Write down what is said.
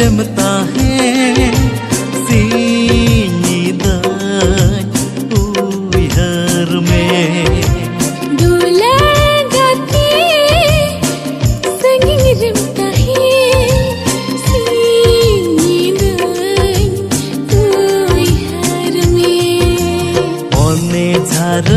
रमता है सीनीदान उहर में दूल्हा गाते संगी रमता है सीनीदान उहर में ओने झार